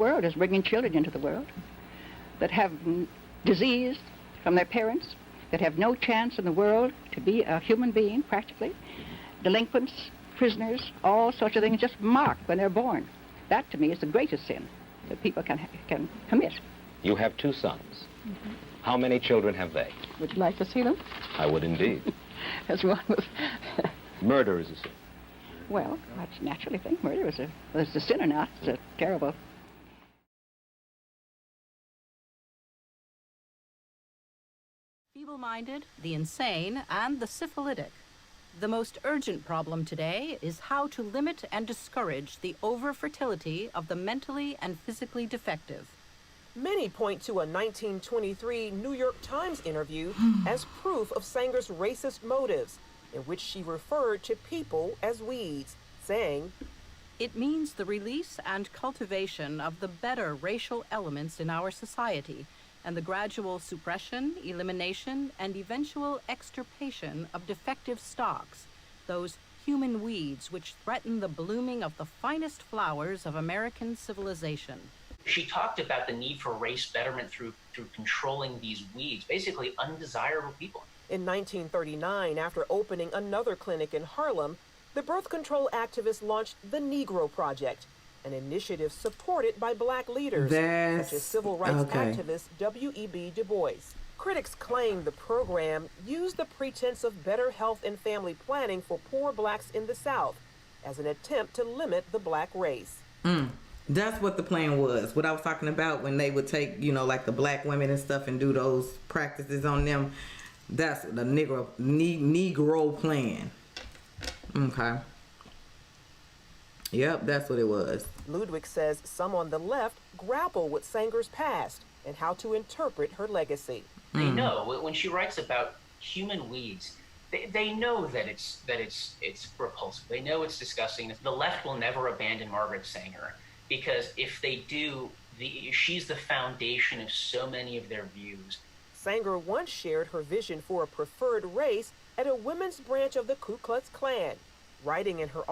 World is bringing children into the world that have disease from their parents, that have no chance in the world to be a human being, practically. Delinquents, prisoners, all sorts of things just marked when they're born. That, to me, is the greatest sin that people can commit. You have 2 sons. Mm-hmm. How many children have they? Would you like to see them? I would indeed. As one was... Murder is a sin. Well, I naturally think murder is whether it's a sin or not, it's a terrible... Feeble-minded, the insane, and the syphilitic. The most urgent problem today is how to limit and discourage the over-fertility of the mentally and physically defective. Many point to a 1923 New York Times interview as proof of Sanger's racist motives, in which she referred to people as weeds, saying, "It means the release and cultivation of the better racial elements in our society, and the gradual suppression, elimination, and eventual extirpation of defective stocks, those human weeds which threaten the blooming of the finest flowers of American civilization." She talked about the need for race betterment through controlling these weeds, basically undesirable people. In 1939, after opening another clinic in Harlem, the birth control activist launched the Negro Project, an initiative supported by black leaders, such as civil rights activist W.E.B. Du Bois. Critics claim the program used the pretense of better health and family planning for poor blacks in the South as an attempt to limit the black race. That's what the plan was. What I was talking about when they would take, like the black women and stuff and do those practices on them. That's the Negro plan. Okay. Yep, that's what it was. Ludwig says some on the left grapple with Sanger's past and how to interpret her legacy. They know when she writes about human weeds, they know that it's repulsive. They know it's disgusting. The left will never abandon Margaret Sanger because if they do, she's the foundation of so many of their views. Sanger once shared her vision for a preferred race at a women's branch of the Ku Klux Klan, writing in her